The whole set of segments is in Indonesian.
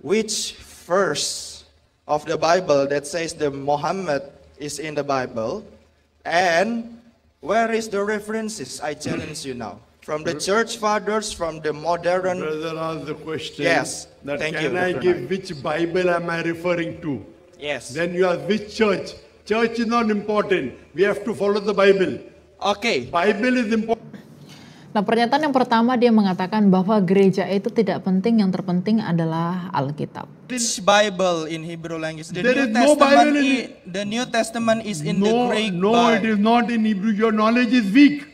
which verse of the Bible that says the Muhammad is in the Bible, and where is the references? I challenge you now. From the church fathers, from the modern... Brother asked the question. Yes, That thank can you, I Dr. give Naik. which Bible am I referring to? Yes. Then you ask which church. Church is not important. We have to follow the Bible. Okay. Bible is important. Nah, pernyataan yang pertama dia mengatakan bahwa gereja itu tidak penting, yang terpenting adalah Alkitab. This Bible in Hebrew language, the There New is no Testament Bible in the New Testament is in the No, Greek. no, it is not in Hebrew. Your knowledge is weak.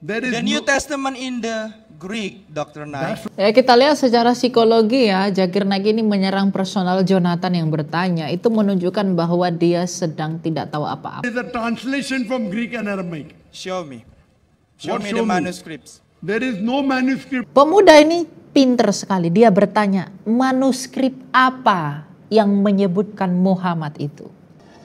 There is The New no, Testament in the Greek, Dr. Naik. Ya, kita lihat secara psikologi ya, Zakir Naik ini menyerang personal Jonathan yang bertanya. Itu menunjukkan bahwa dia sedang tidak tahu apa-apa. It is a translation from Greek and Aramaic. Show me. Show What me show the me? manuscripts. There is no manuscript. Pemuda ini pinter sekali. Dia bertanya, manuskrip apa yang menyebutkan Muhammad itu?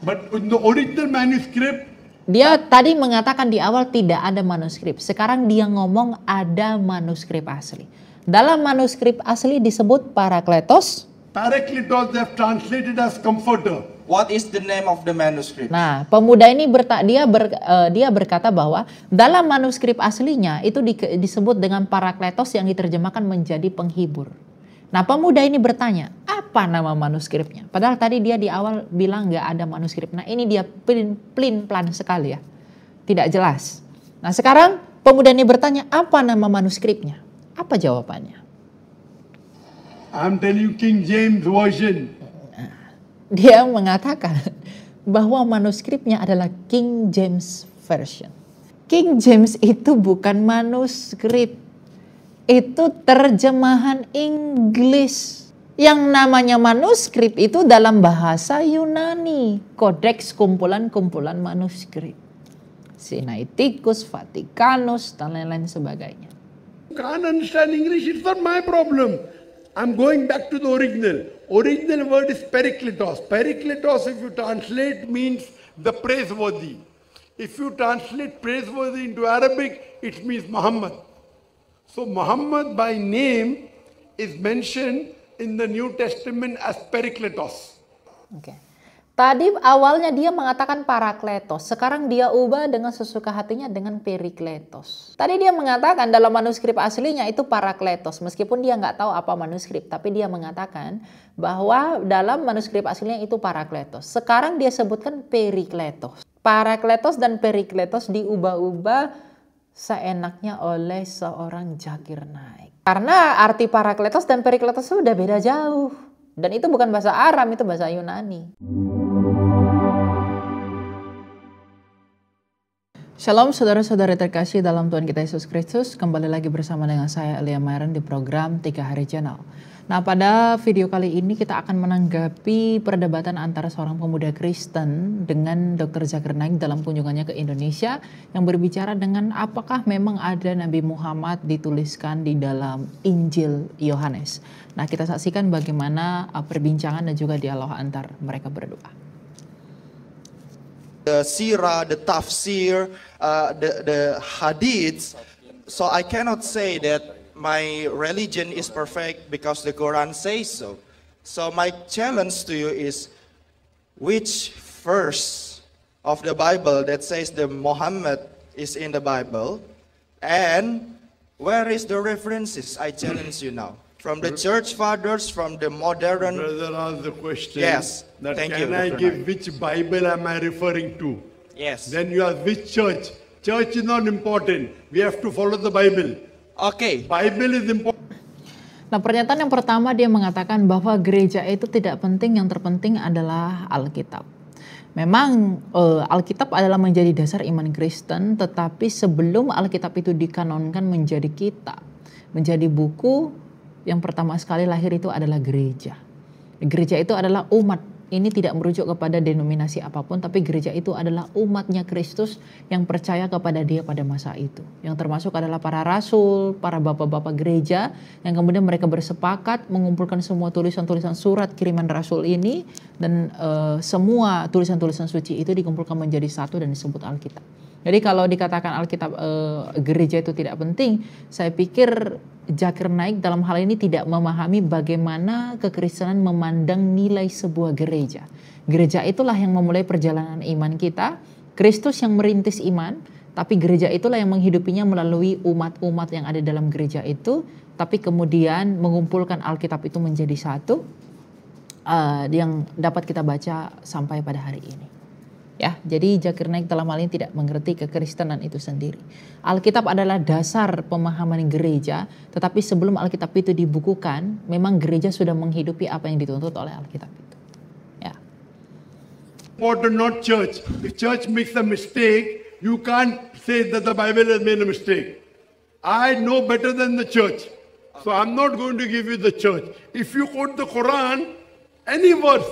But in the original manuscript, Dia tadi mengatakan di awal tidak ada manuskrip. Sekarang dia ngomong ada manuskrip asli. Dalam manuskrip asli disebut Parakletos. Parakletos they have translated as comforter. What is the name of the manuscript? Nah, pemuda ini dia berkata bahwa dalam manuskrip aslinya itu disebut dengan Parakletos yang diterjemahkan menjadi penghibur. Nah, pemuda ini bertanya, apa nama manuskripnya? Padahal tadi dia di awal bilang nggak ada manuskrip. Nah, ini dia plan sekali ya. Tidak jelas. Nah, sekarang pemuda ini bertanya, apa nama manuskripnya? Apa jawabannya? I'm telling you King James Version. Dia mengatakan bahwa manuskripnya adalah King James Version. King James itu bukan manuskrip. Itu terjemahan Inggris. Yang namanya manuskrip itu dalam bahasa Yunani. Kodeks kumpulan-kumpulan manuskrip. Sinaiticus, Vaticanus, dan lain-lain sebagainya. You can't understand English, it's not my problem. I'm going back to the original. Original word is parakletos. Parakletos, if you translate, means the praiseworthy. If you translate praiseworthy into Arabic, it means Muhammad. So Muhammad by name is mentioned in the New Testament as parakletos. Oke. Tadi awalnya dia mengatakan Parakletos, sekarang dia ubah dengan sesuka hatinya dengan Perikletos. Tadi dia mengatakan dalam manuskrip aslinya itu Parakletos, meskipun dia nggak tahu apa manuskrip, tapi dia mengatakan bahwa dalam manuskrip aslinya itu Parakletos. Sekarang dia sebutkan Perikletos. Parakletos dan Perikletos diubah-ubah seenaknya oleh seorang Zakir Naik. Karena arti Parakletos dan Perikletos sudah beda jauh. Dan itu bukan bahasa Aram, itu bahasa Yunani. Shalom saudara-saudara terkasih dalam Tuhan kita Yesus Kristus. Kembali lagi bersama dengan saya Elia Myron di program Tiga Hari Channel. Nah, pada video kali ini kita akan menanggapi perdebatan antara seorang pemuda Kristen dengan Dr. Zakir Naik dalam kunjungannya ke Indonesia yang berbicara dengan apakah memang ada Nabi Muhammad dituliskan di dalam Injil Yohanes. Nah, kita saksikan bagaimana perbincangan dan juga dialog antar mereka berdua. The sirah, the tafsir, the hadiths. So I cannot say that my religion is perfect because the Quran says so. So my challenge to you is, which verse of the Bible that says the Muhammad is in the Bible, and where is the references? I challenge you now. From the church fathers, from the modern... Brother asked the question. Yes, That thank can you, I Dr. give Naik. which Bible am I referring to? Yes. Then you ask which church. Church is not important. We have to follow the Bible. Okay. Bible is important. Nah, pernyataan yang pertama dia mengatakan bahwa gereja itu tidak penting, yang terpenting adalah Alkitab. Memang Alkitab adalah menjadi dasar iman Kristen, tetapi sebelum Alkitab itu dikanonkan menjadi kitab, menjadi buku, yang pertama sekali lahir itu adalah gereja. Gereja itu adalah umat. Ini tidak merujuk kepada denominasi apapun, tapi gereja itu adalah umatnya Kristus yang percaya kepada Dia pada masa itu. Yang termasuk adalah para rasul, para bapak-bapak gereja, yang kemudian mereka bersepakat mengumpulkan semua tulisan-tulisan surat kiriman rasul ini, dan semua tulisan-tulisan suci itu dikumpulkan menjadi satu dan disebut Alkitab. Jadi kalau dikatakan Alkitab gereja itu tidak penting, saya pikir Zakir naik dalam hal ini tidak memahami bagaimana kekristenan memandang nilai sebuah gereja. Gereja itulah yang memulai perjalanan iman kita, Kristus yang merintis iman, tapi gereja itulah yang menghidupinya melalui umat-umat yang ada dalam gereja itu, tapi kemudian mengumpulkan Alkitab itu menjadi satu yang dapat kita baca sampai pada hari ini. Ya, jadi Zakir naik dalam hal ini tidak mengerti kekristenan itu sendiri. Alkitab adalah dasar pemahaman gereja, tetapi sebelum Alkitab itu dibukukan, memang gereja sudah menghidupi apa yang dituntut oleh Alkitab itu. Ya. Important, not church. If church makes a mistake, you can't say that the Bible has made a mistake. I know better than the church, so I'm not going to give you the church. If you quote the Quran, any verse,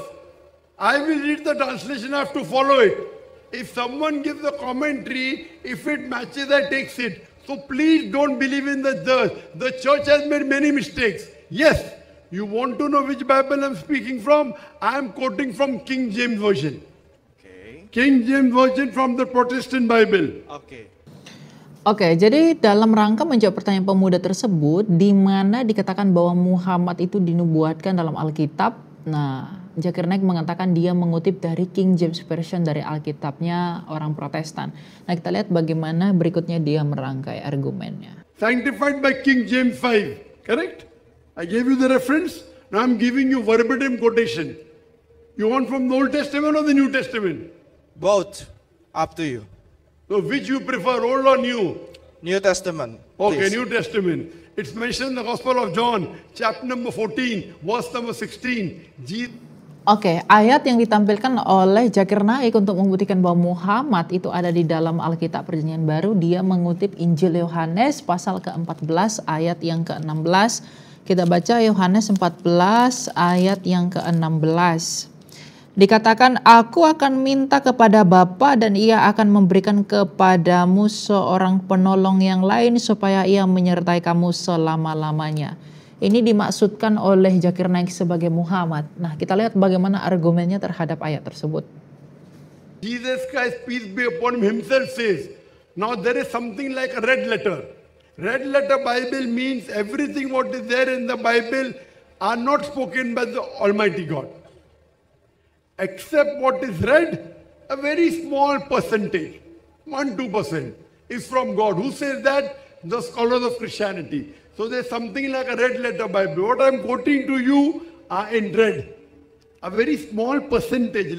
I will read the translation, I have to follow it. If someone gives a commentary, if it matches, I take it. So please don't believe in the church. The church has made many mistakes. Yes, you want to know which Bible I'm speaking from? I'm quoting from King James Version. Okay. King James Version from the Protestant Bible. Okay. Oke, jadi dalam rangka menjawab pertanyaan pemuda tersebut, di mana dikatakan bahwa Muhammad itu dinubuatkan dalam Alkitab. Nah, Zakir naik mengatakan dia mengutip dari King James Version dari Alkitabnya orang Protestan. Nah, kita lihat bagaimana berikutnya dia merangkai argumennya. Sanctified by King James 5, correct? I gave you the reference. Now I'm giving you verbatim quotation. You want from the Old Testament or the New Testament? Both. Up to you. So which you prefer, Old or New? New Testament. Okay, please. New Testament. It's mentioned in the Gospel of John, chapter number 14, verse number 16. Oke, ayat yang ditampilkan oleh Zakir naik untuk membuktikan bahwa Muhammad itu ada di dalam Alkitab Perjanjian Baru, dia mengutip Injil Yohanes pasal ke-14 ayat yang ke-16. Kita baca Yohanes 14 ayat yang ke-16. Dikatakan, aku akan minta kepada Bapa dan ia akan memberikan kepadamu seorang penolong yang lain supaya ia menyertai kamu selama-lamanya. Ini dimaksudkan oleh Zakir naik sebagai Muhammad. Nah, kita lihat bagaimana argumennya terhadap ayat tersebut. Jesus Christ, peace be upon him, himself says, now there is something like a red letter. Red letter Bible means everything what is there in the Bible are not spoken by the Almighty God. Except what is read, a very small percentage, 1-2% is from God. Who says that? The scholars of Christianity. So there's something like a red letter Bible. What I'm quoting to you are in red. A very small percentage.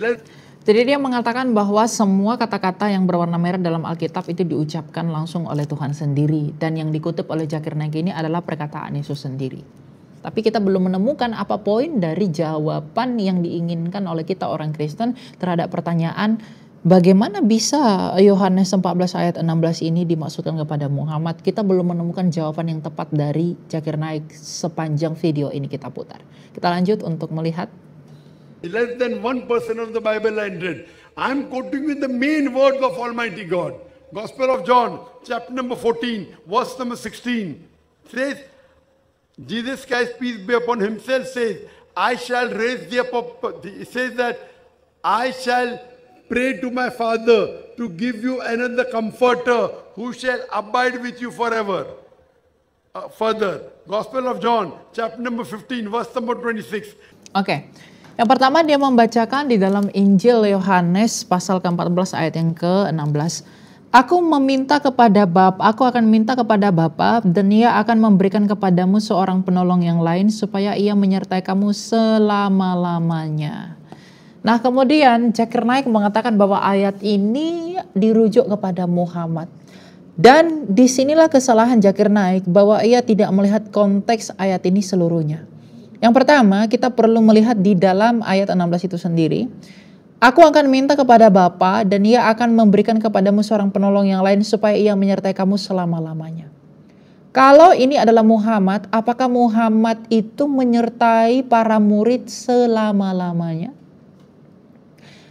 Jadi dia mengatakan bahwa semua kata-kata yang berwarna merah dalam Alkitab itu diucapkan langsung oleh Tuhan sendiri. Dan yang dikutip oleh Zakir naik ini adalah perkataan Yesus sendiri. Tapi kita belum menemukan apa poin dari jawaban yang diinginkan oleh kita orang Kristen terhadap pertanyaan bagaimana bisa Yohanes 14 ayat 16 ini dimaksudkan kepada Muhammad. Kita belum menemukan jawaban yang tepat dari Zakir naik sepanjang video ini kita putar. Kita lanjut untuk melihat. Less than 1% of the Bible I read. I'm quoting with the main words of Almighty God. Gospel of John, chapter number 14, verse number 16. Says, Jesus Christ, peace be upon himself, says, I shall raise thee up. It says that I shall pray to my Father to give you another comforter who shall abide with you forever. Further, Gospel of John, chapter number 15, verse number 26. Oke. Yang pertama dia membacakan di dalam Injil Yohanes pasal ke-14 ayat yang ke-16. Aku akan minta kepada Bapa dan ia akan memberikan kepadamu seorang penolong yang lain supaya ia menyertai kamu selama-lamanya. Nah, kemudian Zakir naik mengatakan bahwa ayat ini dirujuk kepada Muhammad. Dan disinilah kesalahan Zakir naik bahwa ia tidak melihat konteks ayat ini seluruhnya. Yang pertama, kita perlu melihat di dalam ayat 16 itu sendiri. Aku akan minta kepada Bapa dan ia akan memberikan kepadamu seorang penolong yang lain supaya ia menyertai kamu selama-lamanya. Kalau ini adalah Muhammad, apakah Muhammad itu menyertai para murid selama-lamanya?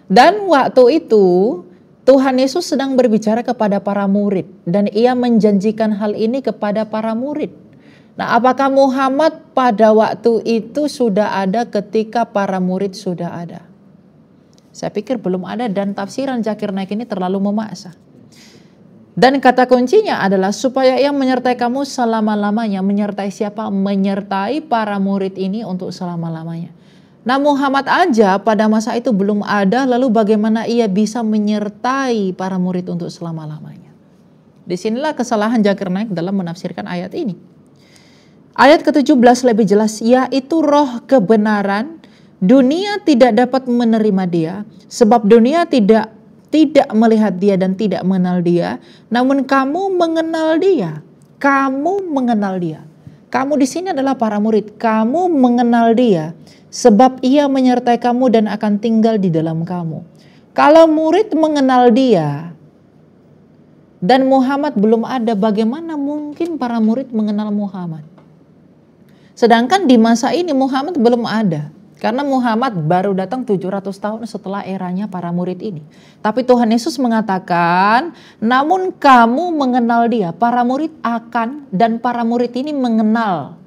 Dan waktu itu Tuhan Yesus sedang berbicara kepada para murid dan ia menjanjikan hal ini kepada para murid. Nah, apakah Muhammad pada waktu itu sudah ada ketika para murid sudah ada? Saya pikir belum ada dan tafsiran Zakir naik ini terlalu memaksa. Dan kata kuncinya adalah supaya ia menyertai kamu selama-lamanya. Menyertai siapa? Menyertai para murid ini untuk selama-lamanya. Nah, Muhammad aja pada masa itu belum ada, lalu bagaimana ia bisa menyertai para murid untuk selama-lamanya? Disinilah kesalahan zakir naik dalam menafsirkan ayat ini. Ayat ke-17 lebih jelas, yaitu roh kebenaran, dunia tidak dapat menerima dia, sebab dunia tidak melihat dia dan tidak mengenal dia, namun kamu mengenal dia. Kamu mengenal dia. Kamu di sini adalah para murid. Kamu mengenal dia, sebab ia menyertai kamu dan akan tinggal di dalam kamu. Kalau murid mengenal dia dan Muhammad belum ada, bagaimana mungkin para murid mengenal Muhammad? Sedangkan di masa ini Muhammad belum ada. Karena Muhammad baru datang 700 tahun setelah eranya para murid ini. Tapi Tuhan Yesus mengatakan, namun kamu mengenal dia. Para murid akan, dan para murid ini mengenal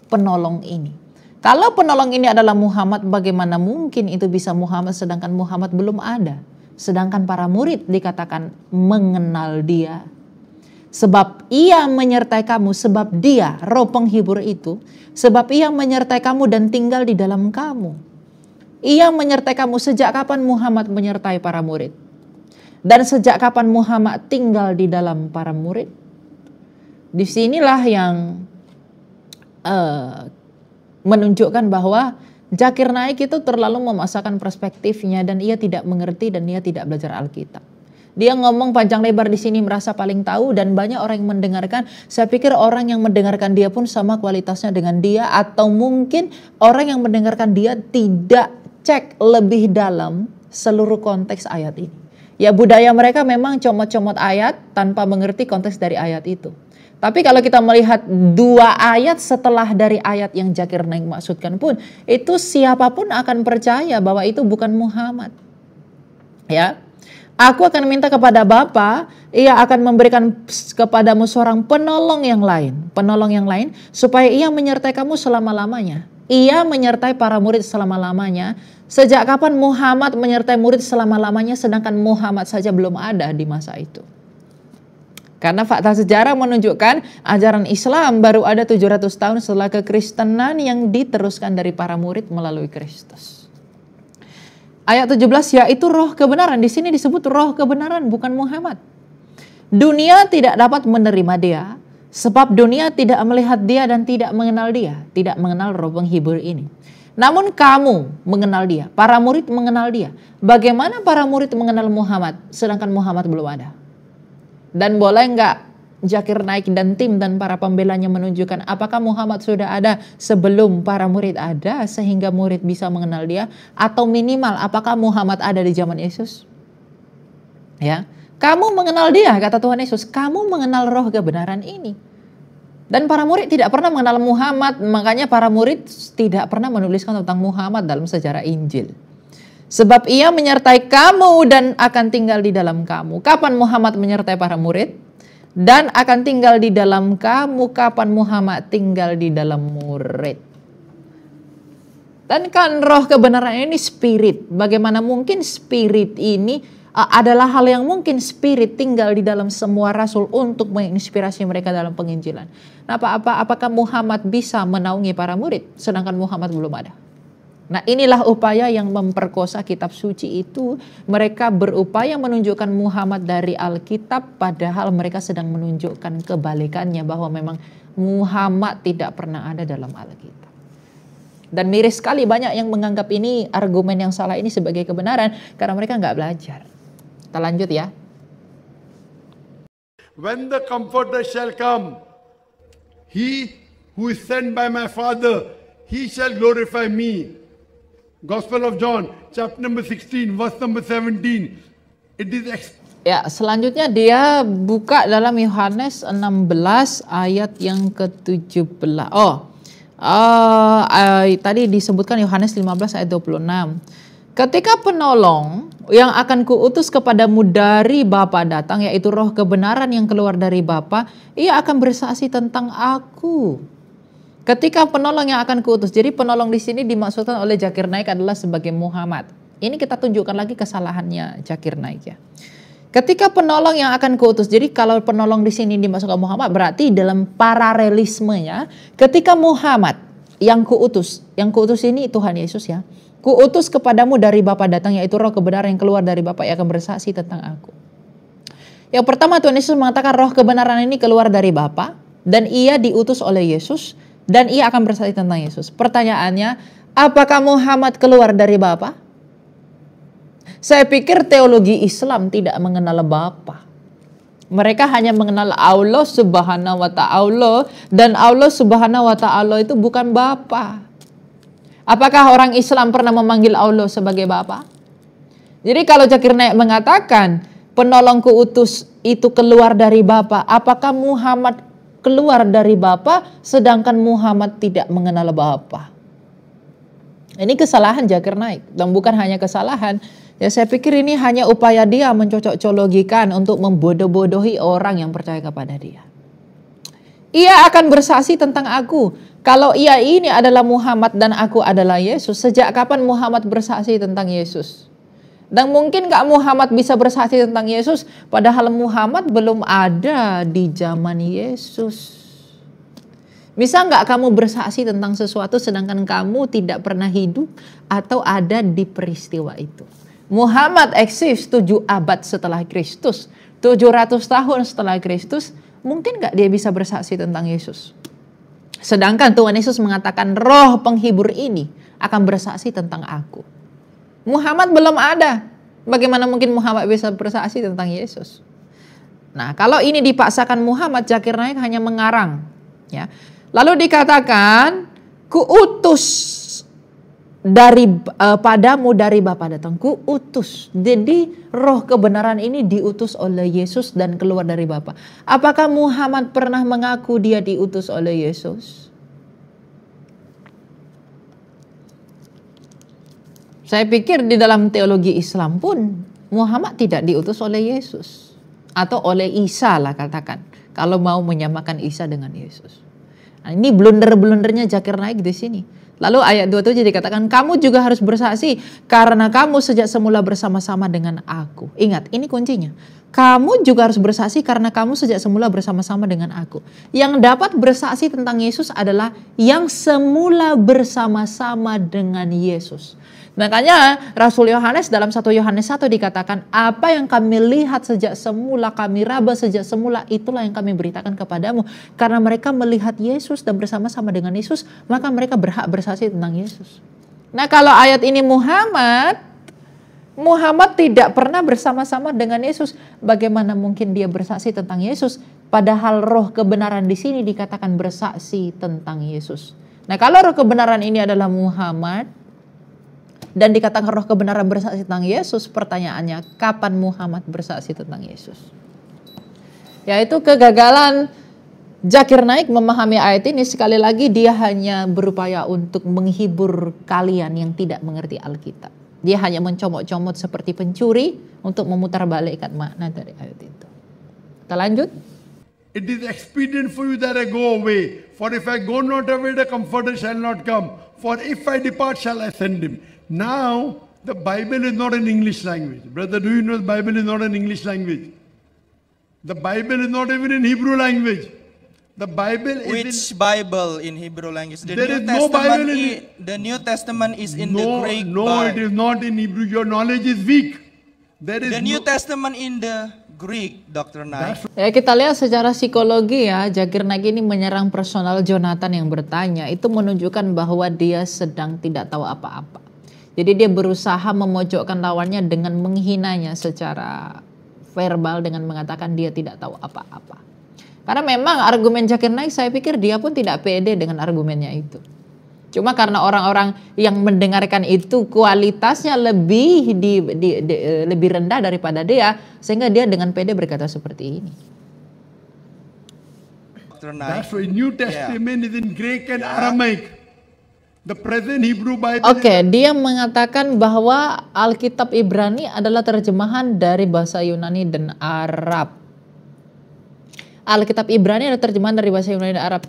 penolong ini. Kalau penolong ini adalah Muhammad, bagaimana mungkin itu bisa Muhammad sedangkan Muhammad belum ada? Sedangkan para murid dikatakan mengenal dia. Sebab ia menyertai kamu, sebab dia, roh penghibur itu, sebab ia menyertai kamu dan tinggal di dalam kamu. Ia menyertai kamu. Sejak kapan Muhammad menyertai para murid? Dan sejak kapan Muhammad tinggal di dalam para murid? Disinilah yang menunjukkan bahwa zakir naik itu terlalu memaksakan perspektifnya dan ia tidak mengerti dan ia tidak belajar Alkitab. Dia ngomong panjang lebar di sini merasa paling tahu dan banyak orang yang mendengarkan. Saya pikir orang yang mendengarkan dia pun sama kualitasnya dengan dia, atau mungkin orang yang mendengarkan dia tidak cek lebih dalam seluruh konteks ayat ini. Ya, budaya mereka memang comot-comot ayat tanpa mengerti konteks dari ayat itu. Tapi kalau kita melihat 2 ayat setelah dari ayat yang zakir naik maksudkan pun, itu siapapun akan percaya bahwa itu bukan Muhammad. Ya. Aku akan minta kepada Bapa, ia akan memberikan kepadamu seorang penolong yang lain, supaya ia menyertai kamu selama-lamanya. Ia menyertai para murid selama-lamanya. Sejak kapan Muhammad menyertai murid selama-lamanya sedangkan Muhammad saja belum ada di masa itu? Karena fakta sejarah menunjukkan ajaran Islam baru ada 700 tahun setelah kekristenan yang diteruskan dari para murid melalui Kristus. Ayat 17, yaitu roh kebenaran. Di sini disebut roh kebenaran, bukan Muhammad. Dunia tidak dapat menerima dia, sebab dunia tidak melihat dia dan tidak mengenal dia. Tidak mengenal roh penghibur ini. Namun kamu mengenal dia, para murid mengenal dia. Bagaimana para murid mengenal Muhammad, sedangkan Muhammad belum ada? Dan boleh enggak zakir naik dan tim dan para pembelanya menunjukkan apakah Muhammad sudah ada sebelum para murid ada sehingga murid bisa mengenal dia, atau minimal apakah Muhammad ada di zaman Yesus? Ya, kamu mengenal dia, kata Tuhan Yesus, kamu mengenal roh kebenaran ini. Dan para murid tidak pernah mengenal Muhammad, makanya para murid tidak pernah menuliskan tentang Muhammad dalam sejarah Injil. Sebab ia menyertai kamu dan akan tinggal di dalam kamu. Kapan Muhammad menyertai para murid? Dan akan tinggal di dalam kamu. Kapan Muhammad tinggal di dalam murid? Dan kan roh kebenaran ini spirit. Bagaimana mungkin spirit ini adalah hal yang mungkin spirit tinggal di dalam semua rasul untuk menginspirasi mereka dalam penginjilan. Nah, apakah Muhammad bisa menaungi para murid sedangkan Muhammad belum ada? Nah, inilah upaya yang memperkosa kitab suci itu. Mereka berupaya menunjukkan Muhammad dari Alkitab, padahal mereka sedang menunjukkan kebalikannya, bahwa memang Muhammad tidak pernah ada dalam Alkitab. Dan miris sekali banyak yang menganggap ini argumen yang salah ini sebagai kebenaran karena mereka nggak belajar. Kita lanjut ya. When the Comforter shall come, he who is sent by my Father, he shall glorify me. Gospel of John, chapter number 16, verse number 17. It is ya, selanjutnya dia buka dalam Yohanes 16 ayat yang ke-17. Tadi disebutkan Yohanes 15 ayat 26. Ketika penolong yang akan kuutus kepadamu dari Bapa datang, yaitu roh kebenaran yang keluar dari Bapa, ia akan bersaksi tentang aku. Ketika penolong yang akan kuutus, jadi penolong di sini dimaksudkan oleh zakir naik adalah sebagai Muhammad. Ini kita tunjukkan lagi kesalahannya zakir naik ya. Ketika penolong yang akan kuutus, jadi kalau penolong di sini dimasukkan Muhammad, berarti dalam paralelismenya, ketika Muhammad yang kuutus ini Tuhan Yesus ya, kuutus kepadamu dari Bapa datang, yaitu roh kebenaran yang keluar dari Bapa yang akan bersaksi tentang aku. Yang pertama Tuhan Yesus mengatakan roh kebenaran ini keluar dari Bapa dan ia diutus oleh Yesus dan ia akan bersaksi tentang Yesus. Pertanyaannya, apakah Muhammad keluar dari Bapa? Saya pikir teologi Islam tidak mengenal Bapa. Mereka hanya mengenal Allah Subhanahu wa ta'ala, dan Allah Subhanahu wa ta'ala itu bukan Bapa. Apakah orang Islam pernah memanggil Allah sebagai Bapa? Jadi kalau Zakir Naik mengatakan penolongku utus itu keluar dari Bapa, apakah Muhammad keluar dari Bapa sedangkan Muhammad tidak mengenal Bapa? Ini kesalahan Zakir Naik, dan bukan hanya kesalahan. Ya, saya pikir ini hanya upaya dia mencocok-cologikan untuk membodoh-bodohi orang yang percaya kepada dia. Ia akan bersaksi tentang aku. Kalau ia ini adalah Muhammad dan aku adalah Yesus, sejak kapan Muhammad bersaksi tentang Yesus? Dan mungkin gak Muhammad bisa bersaksi tentang Yesus, padahal Muhammad belum ada di zaman Yesus. Bisa nggak kamu bersaksi tentang sesuatu sedangkan kamu tidak pernah hidup atau ada di peristiwa itu? Muhammad eksis 7 abad setelah Kristus, 700 tahun setelah Kristus, mungkin nggak dia bisa bersaksi tentang Yesus? Sedangkan Tuhan Yesus mengatakan roh penghibur ini akan bersaksi tentang aku. Muhammad belum ada. Bagaimana mungkin Muhammad bisa bersaksi tentang Yesus? Nah, kalau ini dipaksakan Muhammad, Zakir Naik hanya mengarang. Ya. Lalu dikatakan, kuutus padamu dari Bapa datang, kuutus. Jadi roh kebenaran ini diutus oleh Yesus dan keluar dari Bapa. Apakah Muhammad pernah mengaku dia diutus oleh Yesus? Saya pikir di dalam teologi Islam pun Muhammad tidak diutus oleh Yesus. Atau oleh Isa lah katakan. Kalau mau menyamakan Isa dengan Yesus. Nah, ini blunder-blundernya Zakir Naik di sini. Lalu ayat 27 dikatakan, kamu juga harus bersaksi karena kamu sejak semula bersama-sama dengan aku. Ingat, ini kuncinya. Kamu juga harus bersaksi karena kamu sejak semula bersama-sama dengan aku. Yang dapat bersaksi tentang Yesus adalah yang semula bersama-sama dengan Yesus. Makanya Rasul Yohanes dalam 1 Yohanes 1 dikatakan, apa yang kami lihat sejak semula, kami raba sejak semula, itulah yang kami beritakan kepadamu. Karena mereka melihat Yesus dan bersama-sama dengan Yesus, maka mereka berhak bersaksi tentang Yesus. Nah, kalau ayat ini Muhammad tidak pernah bersama-sama dengan Yesus. Bagaimana mungkin dia bersaksi tentang Yesus? Padahal roh kebenaran di sini dikatakan bersaksi tentang Yesus. Nah, kalau roh kebenaran ini adalah Muhammad, dan dikatakan roh kebenaran bersaksi tentang Yesus, pertanyaannya, kapan Muhammad bersaksi tentang Yesus? Yaitu kegagalan Zakir Naik memahami ayat ini. Sekali lagi dia hanya berupaya untuk menghibur kalian yang tidak mengerti Alkitab. Dia hanya mencomot-comot seperti pencuri untuk memutarbalikkan makna dari ayat itu. Kita lanjut. It is expedient for you that I go away. For if I go not away, the Comforter shall not come. For if I depart, shall I send him. Now, the Bible is not an English language. Brother, do you know the Bible is not an English language? The Bible is not even in Hebrew language. The Bible is Which Bible in Hebrew language? The There New is no Testament Bible in the New Testament is in the Greek No, Bible. it is not in Hebrew. Your knowledge is weak. There is The New Testament in the Greek, Dr. Naik. Ya, kita lihat secara psikologi ya, Zakir Naik ini menyerang personal Jonathan yang bertanya. Itu menunjukkan bahwa dia sedang tidak tahu apa-apa. Jadi dia berusaha memojokkan lawannya dengan menghinanya secara verbal dengan mengatakan dia tidak tahu apa-apa. Karena memang argumen Zakir Naik, saya pikir dia pun tidak pede dengan argumennya itu. Cuma karena orang-orang yang mendengarkan itu kualitasnya lebih lebih rendah daripada dia, sehingga dia dengan pede berkata seperti ini. That's why New Testament is in Greek and Aramaic. The present Hebrew Bible. Oke, dia mengatakan bahwa Alkitab Ibrani adalah terjemahan dari bahasa Yunani dan Arab. Alkitab Ibrani adalah terjemahan dari bahasa Yunani dan Arab.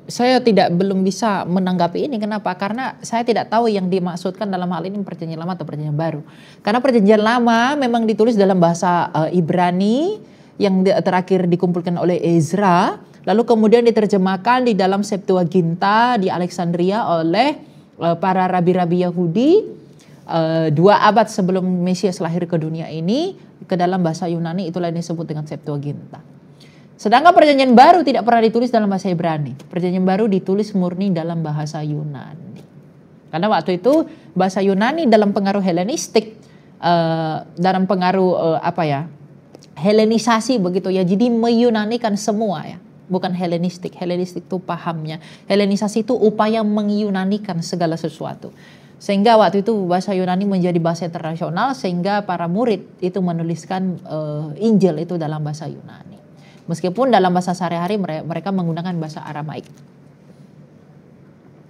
saya belum bisa menanggapi ini. Kenapa? Karena saya tidak tahu yang dimaksudkan dalam hal ini perjanjian lama atau perjanjian baru. Karena perjanjian lama memang ditulis dalam bahasa Ibrani yang terakhir dikumpulkan oleh Ezra, lalu kemudian diterjemahkan di dalam Septuaginta di Alexandria oleh para rabi-rabi Yahudi 2 abad sebelum Mesias lahir ke dunia ini, ke dalam bahasa Yunani, itulah yang disebut dengan Septuaginta. Sedangkan perjanjian baru tidak pernah ditulis dalam bahasa Ibrani. Perjanjian baru ditulis murni dalam bahasa Yunani. Karena waktu itu bahasa Yunani dalam pengaruh Helenistik, dalam pengaruh Helenisasi begitu ya. Jadi meyunanikan semua ya. Bukan Helenistik. Helenistik itu pahamnya. Helenisasi itu upaya mengyunanikan segala sesuatu. Sehingga waktu itu bahasa Yunani menjadi bahasa internasional, sehingga para murid itu menuliskan Injil itu dalam bahasa Yunani. Meskipun dalam bahasa sehari-hari mereka menggunakan bahasa Aramaik.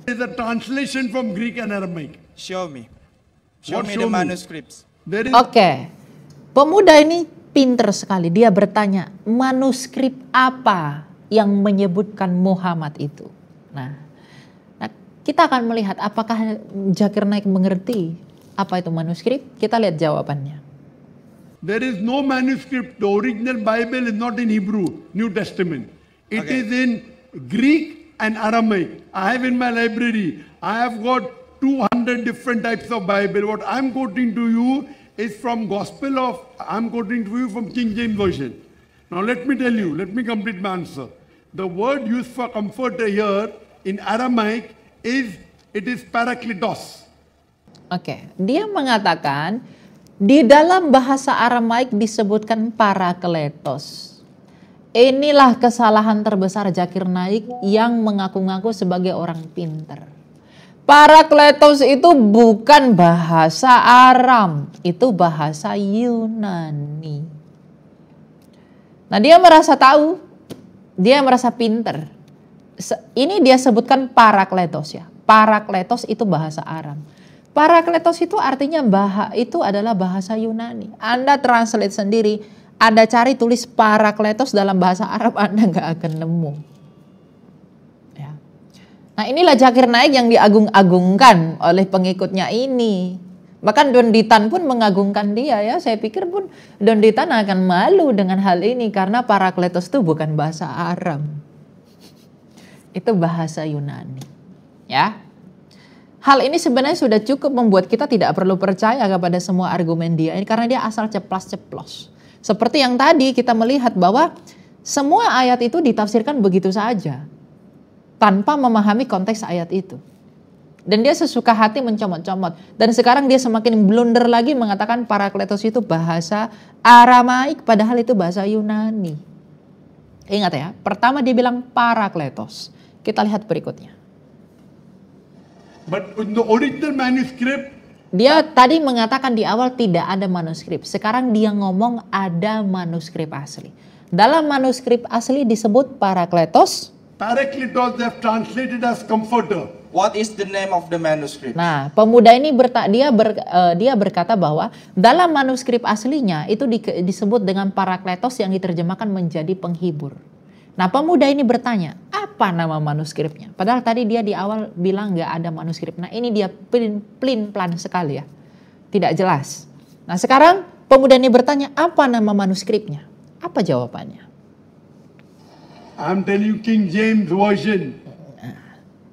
There is a translation from Greek and Aramaic. Show me. Show What me show the me? manuscripts. There is Oke. Pemuda ini pinter sekali. Dia bertanya, manuskrip apa yang menyebutkan Muhammad itu? Nah, kita akan melihat apakah Zakir Naik mengerti apa itu manuskrip. Kita lihat jawabannya. There is no manuscript. The original Bible is not in Hebrew, New Testament. It Okay. is in Greek and Aramaic. I have in my library, I have got 200 different types of Bible. What I'm quoting to you is from I'm quoting to you from King James Version. Now let me tell you, let me complete my answer. The word used for comforter here in Aramaic it is parakletos. Oke, dia mengatakan di dalam bahasa Aramaik disebutkan parakletos. Inilah kesalahan terbesar Zakir Naik yang mengaku-ngaku sebagai orang pinter. Parakletos itu bukan bahasa Aram, itu bahasa Yunani. Nah, dia merasa tahu, dia merasa pinter. Ini dia sebutkan parakletos ya. Parakletos itu bahasa Aram. Parakletos itu artinya itu adalah bahasa Yunani. Anda translate sendiri, Anda cari tulis parakletos dalam bahasa Arab, Anda nggak akan nemu. Ya. Nah, inilah Zakir Naik yang diagung-agungkan oleh pengikutnya ini. Bahkan Donditan pun mengagungkan dia ya. Saya pikir pun Donditan akan malu dengan hal ini karena parakletos itu bukan bahasa Arab. Itu bahasa Yunani. Ya. Hal ini sebenarnya sudah cukup membuat kita tidak perlu percaya kepada semua argumen dia ini karena dia asal ceplas-ceplos. Seperti yang tadi kita melihat bahwa semua ayat itu ditafsirkan begitu saja tanpa memahami konteks ayat itu. Dan dia sesuka hati mencomot-comot. Dan sekarang dia semakin blunder lagi mengatakan parakletos itu bahasa Aramaik padahal itu bahasa Yunani. Ingat ya, pertama dia bilang parakletos. Kita lihat berikutnya. But in the original manuscript, dia tadi mengatakan di awal tidak ada manuskrip. Sekarang dia ngomong ada manuskrip asli. Dalam manuskrip asli disebut parakletos. parakletos they have translated as comforter. What is the name of the manuscript? Nah, pemuda ini dia berkata bahwa dalam manuskrip aslinya itu disebut dengan parakletos yang diterjemahkan menjadi penghibur. Nah, pemuda ini bertanya, apa nama manuskripnya? Padahal tadi dia di awal bilang nggak ada manuskrip. Nah, ini dia plan sekali ya. Tidak jelas. Nah, sekarang pemuda ini bertanya, apa nama manuskripnya? Apa jawabannya? I'm telling you King James Version.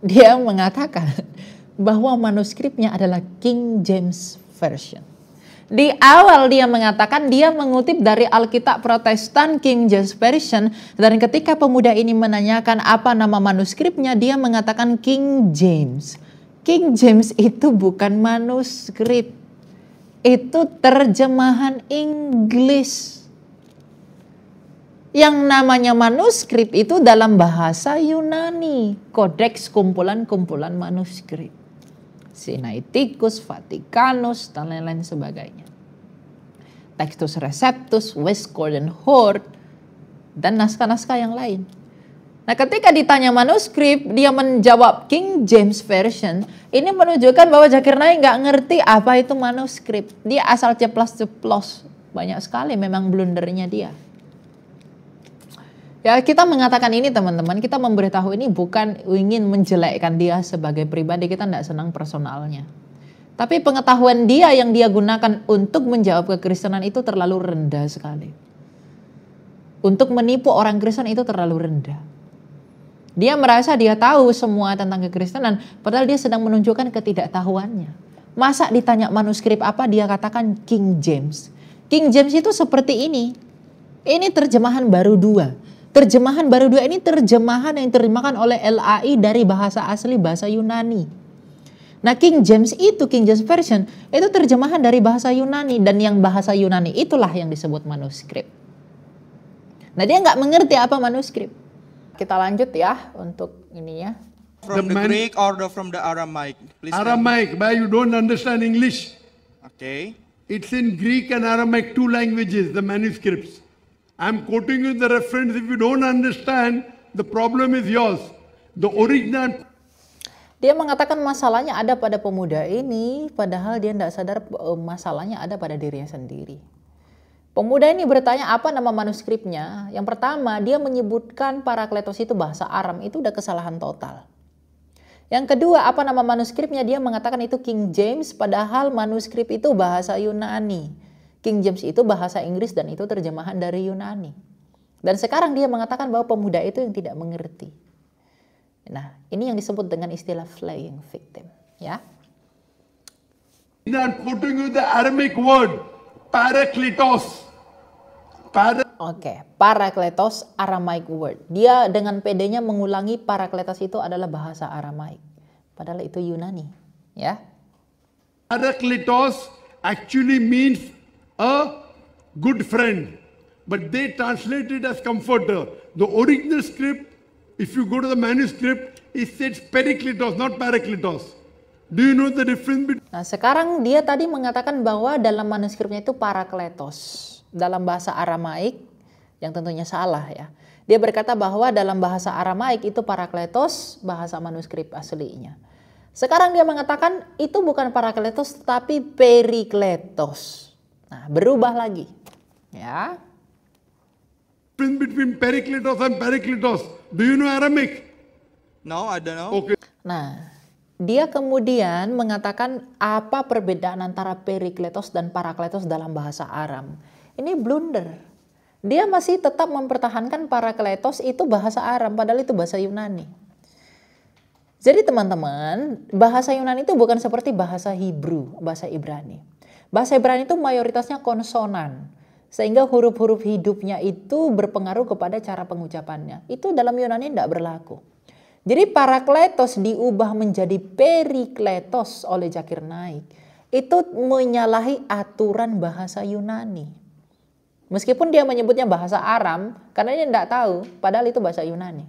Dia mengatakan bahwa manuskripnya adalah King James Version. Di awal dia mengatakan dia mengutip dari Alkitab Protestan King James Version, dan ketika pemuda ini menanyakan apa nama manuskripnya, dia mengatakan King James. King James itu bukan manuskrip, itu terjemahan Inggris. Yang namanya manuskrip itu dalam bahasa Yunani, kodeks kumpulan-kumpulan manuskrip. Sinaiticus, Vaticanus, dan lain-lain sebagainya. Textus Receptus, Westcott dan Hort, dan naskah-naskah yang lain. Nah, ketika ditanya manuskrip, dia menjawab King James Version. Ini menunjukkan bahwa Zakir Naik nggak ngerti apa itu manuskrip. Dia asal ceplos-ceplos. Banyak sekali memang blundernya dia. Ya, kita mengatakan ini teman-teman, kita memberitahu ini bukan ingin menjelekkan dia sebagai pribadi, kita tidak senang personalnya. Tapi pengetahuan dia yang dia gunakan untuk menjawab kekristenan itu terlalu rendah sekali. Untuk menipu orang Kristen itu terlalu rendah. Dia merasa dia tahu semua tentang kekristenan, padahal dia sedang menunjukkan ketidaktahuannya. Masa ditanya manuskrip apa, dia katakan King James. King James itu seperti ini. Ini terjemahan baru 2. Terjemahan baru 2 ini terjemahan yang diterjemahkan oleh LAI dari bahasa asli bahasa Yunani. Nah, King James itu, King James Version, itu terjemahan dari bahasa Yunani. Dan yang bahasa Yunani itulah yang disebut manuskrip. Nah, dia nggak mengerti apa manuskrip. Kita lanjut ya untuk ini ya. From the Greek or from the Aramaic? Please. Aramaic, but you don't understand English. Okay. It's in Greek and Aramaic, 2 languages, the manuscripts. I'm quoting you the reference. If you don't understand, the problem is yours. The original. Dia mengatakan masalahnya ada pada pemuda ini, padahal dia tidak sadar masalahnya ada pada dirinya sendiri. Pemuda ini bertanya apa nama manuskripnya. Yang pertama, dia menyebutkan Parakletos itu bahasa Aram, itu udah kesalahan total. Yang kedua, apa nama manuskripnya? Dia mengatakan itu King James, padahal manuskrip itu bahasa Yunani. King James itu bahasa Inggris dan itu terjemahan dari Yunani. Dan sekarang dia mengatakan bahwa pemuda itu yang tidak mengerti. Nah, ini yang disebut dengan istilah playing victim, ya. Not putting you the Aramaic word, parakletos. Oke, parakletos, Aramaic word. Dia dengan pedenya mengulangi parakletos itu adalah bahasa Aramaik. Padahal itu Yunani, ya. Parakletos actually means a good friend, but they translate it as comforter. The original script, if you go to the manuscript, it says perikletos, not parakletos. Do you know the difference between? Nah, sekarang dia tadi mengatakan bahwa dalam manuskripnya itu parakletos. Dalam bahasa Aramaik, yang tentunya salah ya. Dia berkata bahwa dalam bahasa Aramaik itu parakletos, bahasa manuskrip aslinya. Sekarang dia mengatakan itu bukan parakletos, tapi perikletos. Nah, berubah lagi, ya. Between perikletos and parakletos. Do you know Aramaic? No, I don't know. Okay. Nah, dia kemudian mengatakan apa perbedaan antara perikletos dan parakletos dalam bahasa Aram. Ini blunder. Dia masih tetap mempertahankan parakletos itu bahasa Aram, padahal itu bahasa Yunani. Jadi teman-teman, bahasa Yunani itu bukan seperti bahasa Hebrew, bahasa Ibrani. Bahasa Ibrani itu mayoritasnya konsonan, sehingga huruf-huruf hidupnya itu berpengaruh kepada cara pengucapannya. Itu dalam Yunani tidak berlaku. Jadi parakletos diubah menjadi perikletos oleh Zakir naik. Itu menyalahi aturan bahasa Yunani. Meskipun dia menyebutnya bahasa Aram, karena dia tidak tahu, padahal itu bahasa Yunani.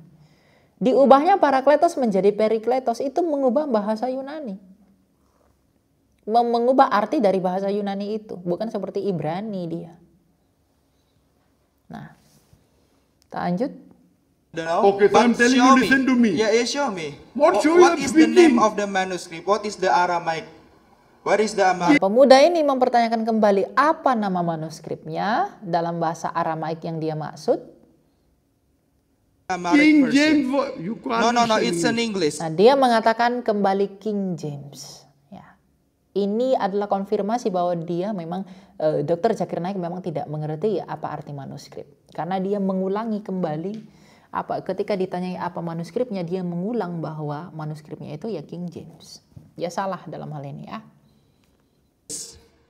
Diubahnya parakletos menjadi perikletos, itu mengubah bahasa Yunani. Mengubah arti dari bahasa Yunani itu, bukan seperti Ibrani dia. Nah, kita lanjut. Okay, so I'm telling you, listen to me. Yeah, show me. What is the name of the manuscript? What is the Aramaic? What is the Aramaic? Pemuda ini mempertanyakan kembali apa nama manuskripnya dalam bahasa Aramaik yang dia maksud. King James. No, it's in English. Nah, dia mengatakan kembali King James. Ini adalah konfirmasi bahwa dia memang, Dr. Zakir Naik memang tidak mengerti apa arti manuskrip. Karena dia mengulangi kembali, ketika ditanyai apa manuskripnya, dia mengulang bahwa manuskripnya itu ya King James. Dia salah dalam hal ini ya.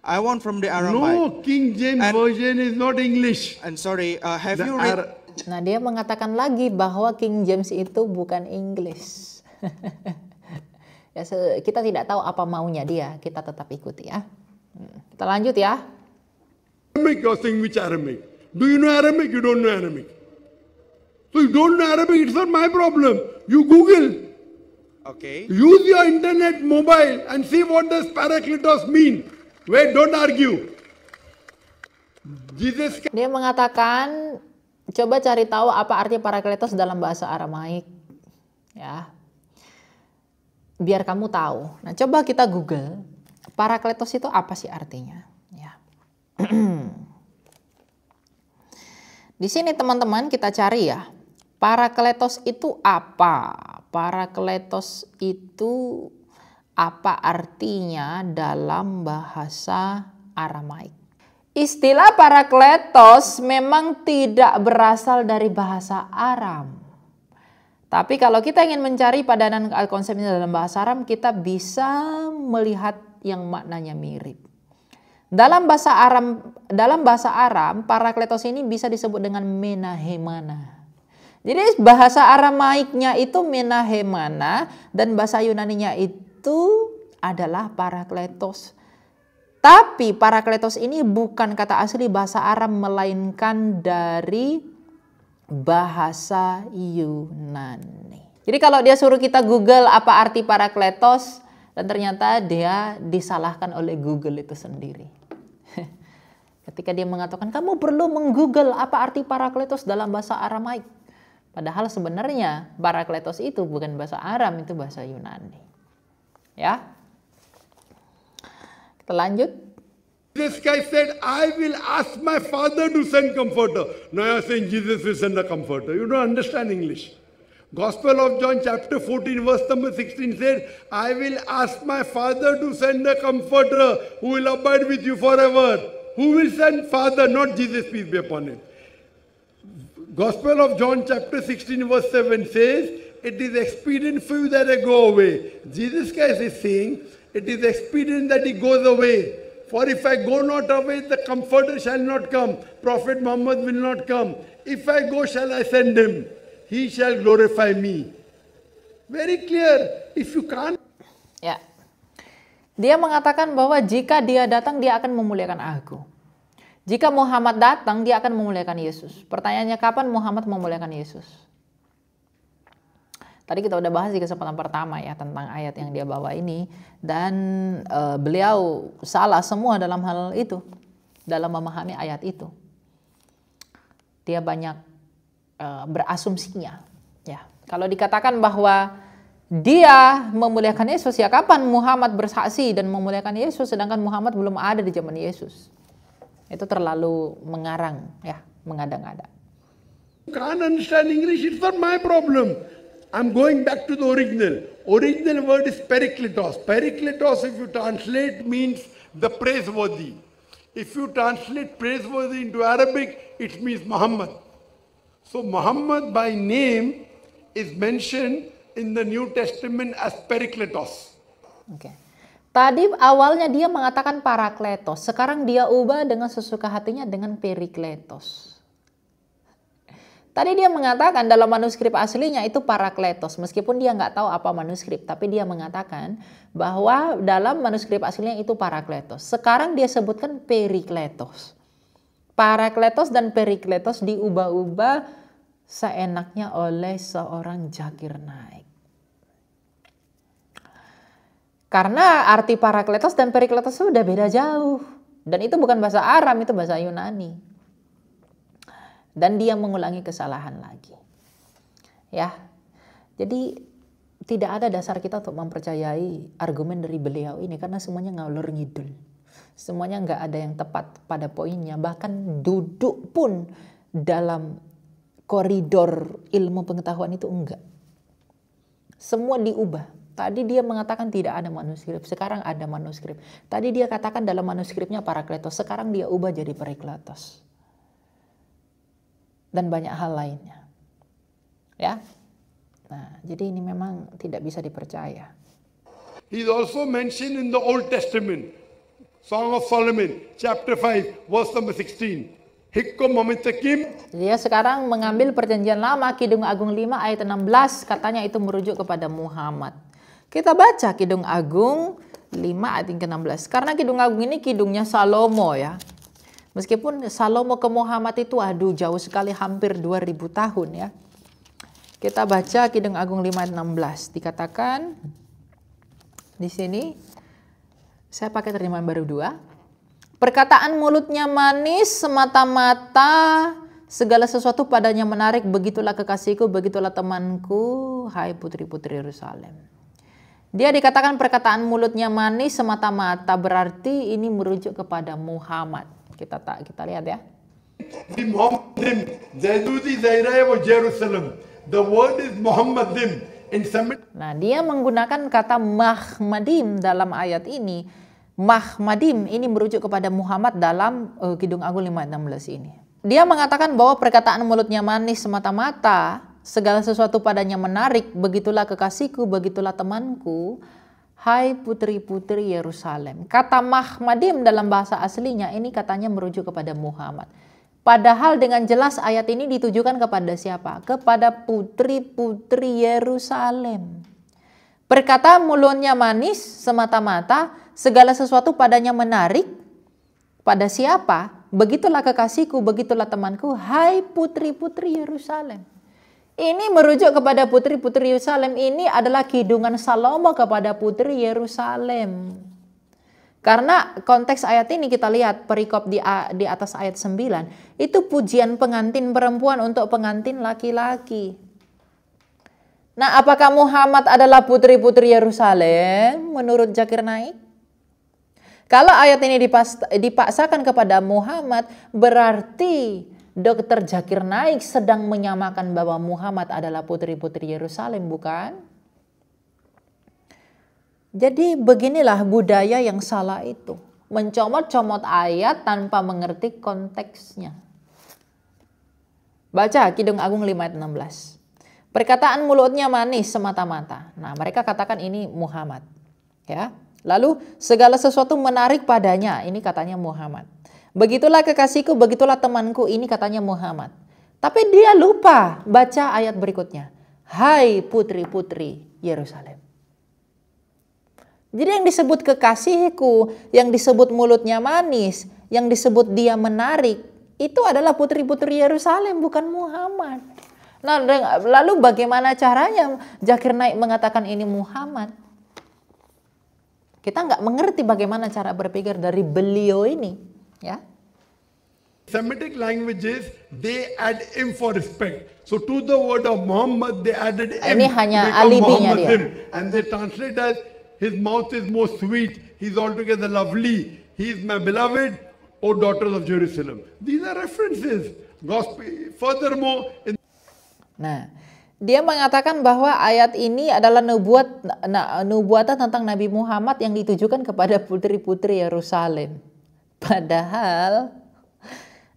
I want from the Aramaic. No, King James version is not English. And sorry, have you read? Nah, dia mengatakan lagi bahwa King James itu bukan English. Ya, kita tidak tahu apa maunya dia, kita tetap ikuti ya. Kita lanjut ya. Aramaic, you're saying which Aramaic? Do you know Aramaic? You don't know Aramaic. So you don't know Arabic, it's not my problem. You Google. Okay. Use your internet, mobile, and see what does parakletos mean. Wait, don't argue. Jesus. Dia mengatakan, coba cari tahu apa arti parakletos dalam bahasa Aramaik. Ya. Biar kamu tahu. Nah, coba kita Google, parakletos itu apa sih artinya? Ya. Di sini teman-teman kita cari ya. Parakletos itu apa? Parakletos itu apa artinya dalam bahasa Aramaik? Istilah parakletos memang tidak berasal dari bahasa Aram. Tapi kalau kita ingin mencari padanan konsepnya dalam bahasa Aram, kita bisa melihat yang maknanya mirip. Dalam bahasa Aram, parakletos ini bisa disebut dengan menahemana. Jadi bahasa Aramaiknya itu menahemana dan bahasa Yunaninya itu adalah parakletos. Tapi parakletos ini bukan kata asli bahasa Aram melainkan dari bahasa Yunani. Jadi kalau dia suruh kita Google apa arti parakletos, dan ternyata dia disalahkan oleh Google itu sendiri. Ketika dia mengatakan kamu perlu menggoogle apa arti parakletos dalam bahasa Aramaik. Padahal sebenarnya parakletos itu bukan bahasa Aram, itu bahasa Yunani. Ya. Kita lanjut. This guy said, I will ask my father to send comforter. Now you are saying Jesus will send a comforter. You don't understand English. Gospel of John chapter 14 verse number 16 said, I will ask my father to send a comforter who will abide with you forever. Who will send Father, not Jesus, peace be upon him. Gospel of John chapter 16 verse 7 says, it is expedient for you that I go away. Jesus Christ is saying, it is expedient that he goes away. For if I go not away, the comforter shall not come. Prophet Muhammad will not come. If I go, shall I send him? He shall glorify me. Very clear. If you can't. Ya. Dia mengatakan bahwa jika dia datang, dia akan memuliakan aku. Jika Muhammad datang, dia akan memuliakan Yesus. Pertanyaannya, kapan Muhammad memuliakan Yesus? Tadi kita udah bahas di kesempatan pertama ya tentang ayat yang dia bawa ini. Dan beliau salah semua dalam hal itu. Dalam memahami ayat itu. Dia banyak berasumsinya. Ya. Kalau dikatakan bahwa dia memuliakan Yesus, ya kapan Muhammad bersaksi dan memuliakan Yesus sedangkan Muhammad belum ada di zaman Yesus? Itu terlalu mengarang ya, mengada-ngada. Can't understand English, it's not my problem. I'm going back to the original. Original word is parakletos. Parakletos, if you translate, means the praiseworthy. If you translate praiseworthy into Arabic, it means Muhammad. So Muhammad by name is mentioned in the New Testament as parakletos. Oke. Tadi awalnya dia mengatakan parakletos, sekarang dia ubah dengan sesuka hatinya dengan perikletos. Tadi dia mengatakan dalam manuskrip aslinya itu parakletos, meskipun dia nggak tahu apa manuskrip, tapi dia mengatakan bahwa dalam manuskrip aslinya itu parakletos. Sekarang dia sebutkan perikletos. Parakletos dan perikletos diubah-ubah seenaknya oleh seorang zakir naik. Karena arti parakletos dan perikletos sudah beda jauh. Dan itu bukan bahasa Aram, itu bahasa Yunani. Dan dia mengulangi kesalahan lagi. Ya. Jadi tidak ada dasar kita untuk mempercayai argumen dari beliau ini karena semuanya ngalur ngidul. Semuanya nggak ada yang tepat pada poinnya. Bahkan duduk pun dalam koridor ilmu pengetahuan itu enggak. Semua diubah. Tadi dia mengatakan tidak ada manuskrip, sekarang ada manuskrip. Tadi dia katakan dalam manuskripnya parakletos, sekarang dia ubah jadi perikletos. Dan banyak hal lainnya. Ya. Nah, jadi ini memang tidak bisa dipercaya. He is also mentioned in the Old Testament. Song of Solomon, chapter 5, verse number 16. Dia sekarang mengambil perjanjian lama, Kidung Agung 5 ayat 16, katanya itu merujuk kepada Muhammad. Kita baca Kidung Agung 5 ayat ke-16. Karena Kidung Agung ini kidungnya Salomo ya. Meskipun Salomo ke Muhammad itu jauh sekali, hampir 2000 tahun ya. Kita baca Kidung Agung 5 ayat 16. Dikatakan di sini, saya pakai terjemahan baru 2. Perkataan mulutnya manis semata-mata, segala sesuatu padanya menarik, begitulah kekasihku, begitulah temanku, hai putri-putri Yerusalem. Dia dikatakan perkataan mulutnya manis semata-mata, berarti ini merujuk kepada Muhammad. Kita lihat ya. The Muhammadim, Zaidudi Zairaya wa Jerusalem. The word is Muhammadim. In Semitic. Nah, dia menggunakan kata Mahmadim dalam ayat ini. Mahmadim ini merujuk kepada Muhammad dalam Kidung Agung 5 ayat 16 ini. Dia mengatakan bahwa perkataan mulutnya manis semata-mata, segala sesuatu padanya menarik, begitulah kekasihku, begitulah temanku, hai putri-putri Yerusalem. Kata Mahmadim dalam bahasa aslinya ini katanya merujuk kepada Muhammad. Padahal dengan jelas ayat ini ditujukan kepada siapa? Kepada putri-putri Yerusalem. Perkataan mulutnya manis semata-mata, segala sesuatu padanya menarik. Pada siapa? Begitulah kekasihku, begitulah temanku, hai putri-putri Yerusalem. Ini merujuk kepada putri-putri Yerusalem. Ini adalah kidungan Salomo kepada putri Yerusalem. Karena konteks ayat ini kita lihat perikop di atas ayat 9. Itu pujian pengantin perempuan untuk pengantin laki-laki. Nah, apakah Muhammad adalah putri-putri Yerusalem menurut Zakir Naik? Kalau ayat ini dipaksakan kepada Muhammad, berarti Dr. Zakir Naik sedang menyamakan bahwa Muhammad adalah putri-putri Yerusalem, bukan? Jadi beginilah budaya yang salah itu. Mencomot-comot ayat tanpa mengerti konteksnya. Baca Kidung Agung 5 ayat 16. Perkataan mulutnya manis semata-mata. Nah, mereka katakan ini Muhammad. Ya. Lalu segala sesuatu menarik padanya. Ini katanya Muhammad. Begitulah kekasihku, begitulah temanku. Ini katanya Muhammad. Tapi dia lupa baca ayat berikutnya. Hai putri-putri Yerusalem. Jadi yang disebut kekasihku, yang disebut mulutnya manis, yang disebut dia menarik, itu adalah putri-putri Yerusalem, bukan Muhammad. Nah, lalu bagaimana caranya Zakir Naik mengatakan ini Muhammad? Kita nggak mengerti bagaimana cara berpikir dari beliau ini, ya. Semitic languages, they add im for respect. So to the word of Muhammad, they added im. Ini hanya alibinya dia. And they translate as, his mouth is most sweet, he's altogether lovely, he is my beloved, O daughters of Jerusalem. These are references. Gospel. Furthermore, Nah, dia mengatakan bahwa ayat ini adalah nubuatan tentang Nabi Muhammad yang ditujukan kepada putri-putri Yerusalem. Padahal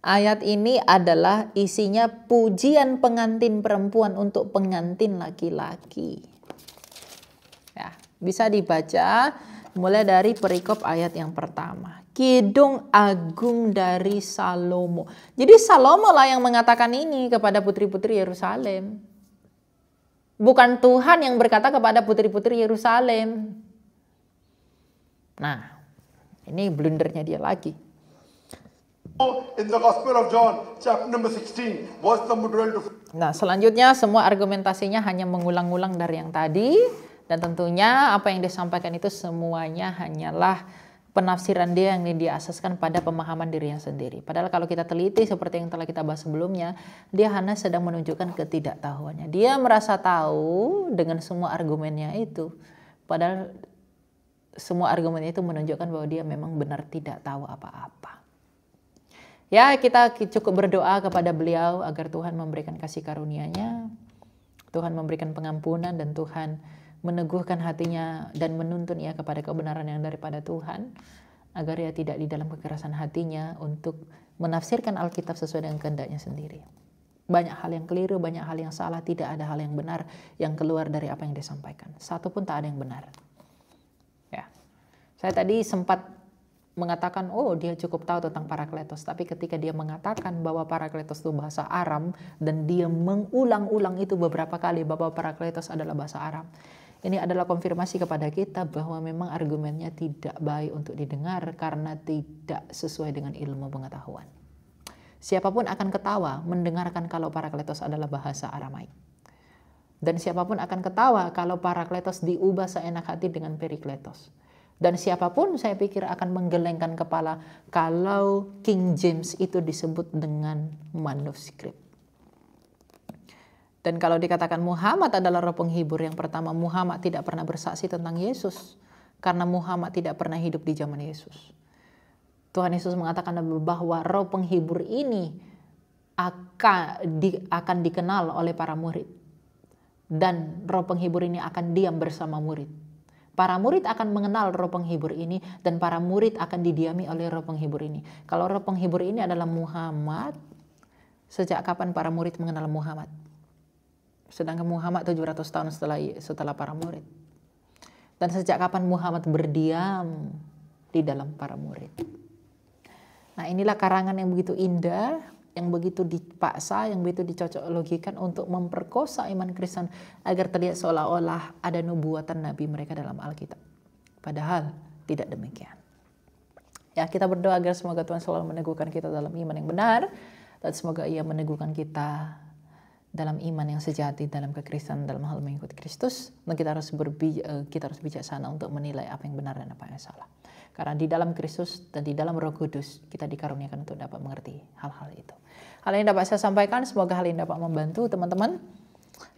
ayat ini adalah isinya pujian pengantin perempuan untuk pengantin laki-laki. Ya, bisa dibaca mulai dari perikop ayat yang pertama. Kidung Agung dari Salomo. Jadi Salomo lah yang mengatakan ini kepada putri-putri Yerusalem. Bukan Tuhan yang berkata kepada putri-putri Yerusalem. Nah, ini blundernya dia lagi. in the Gospel of John, chapter number 16, verse number 12 to 14. Nah, selanjutnya semua argumentasinya hanya mengulang-ulang dari yang tadi. Dan tentunya apa yang disampaikan itu semuanya hanyalah penafsiran dia yang diasaskan pada pemahaman dirinya sendiri. Padahal kalau kita teliti seperti yang telah kita bahas sebelumnya, dia hanya sedang menunjukkan ketidaktahuannya. Dia merasa tahu dengan semua argumennya itu. Padahal semua argumen itu menunjukkan bahwa dia memang benar tidak tahu apa-apa. Ya, kita cukup berdoa kepada beliau agar Tuhan memberikan kasih karunia-Nya, Tuhan memberikan pengampunan, dan Tuhan meneguhkan hatinya dan menuntun ia kepada kebenaran yang daripada Tuhan, agar ia tidak di dalam kekerasan hatinya untuk menafsirkan Alkitab sesuai dengan kehendaknya sendiri. Banyak hal yang keliru, banyak hal yang salah, tidak ada hal yang benar yang keluar dari apa yang disampaikan. Satu pun tak ada yang benar. Ya, saya tadi sempat mengatakan, oh dia cukup tahu tentang parakletos. Tapi ketika dia mengatakan bahwa parakletos itu bahasa Aram, dan dia mengulang-ulang itu beberapa kali bahwa parakletos adalah bahasa Aram, ini adalah konfirmasi kepada kita bahwa memang argumennya tidak baik untuk didengar karena tidak sesuai dengan ilmu pengetahuan. Siapapun akan ketawa mendengarkan kalau parakletos adalah bahasa Aramaik. Dan siapapun akan ketawa kalau parakletos diubah seenak hati dengan perikletos. Dan siapapun saya pikir akan menggelengkan kepala kalau King James itu disebut dengan manuskrip. Dan kalau dikatakan Muhammad adalah roh penghibur, yang pertama Muhammad tidak pernah bersaksi tentang Yesus. Karena Muhammad tidak pernah hidup di zaman Yesus. Tuhan Yesus mengatakan bahwa roh penghibur ini akan dikenal oleh para murid. Dan roh penghibur ini akan diam bersama murid. Para murid akan mengenal roh penghibur ini dan para murid akan didiami oleh roh penghibur ini. Kalau roh penghibur ini adalah Muhammad, sejak kapan para murid mengenal Muhammad? Sedangkan Muhammad 700 tahun setelah para murid. Dan sejak kapan Muhammad berdiam di dalam para murid? Nah, inilah karangan yang begitu indah, yang begitu dipaksa, yang begitu dicocok logikan untuk memperkosa iman Kristen agar terlihat seolah-olah ada nubuatan Nabi mereka dalam Alkitab. Padahal tidak demikian. Ya, kita berdoa agar semoga Tuhan selalu meneguhkan kita dalam iman yang benar, dan semoga Ia meneguhkan kita dalam iman yang sejati, dalam kekristenan, dalam hal mengikuti Kristus. Dan kita harus bijaksana untuk menilai apa yang benar dan apa yang salah. Karena di dalam Kristus dan di dalam Roh Kudus kita dikaruniakan untuk dapat mengerti hal-hal itu. Hal ini dapat saya sampaikan, semoga hal ini dapat membantu teman-teman.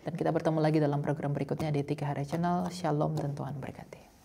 Dan kita bertemu lagi dalam program berikutnya di Tiga Hari Channel. Shalom dan Tuhan berkati.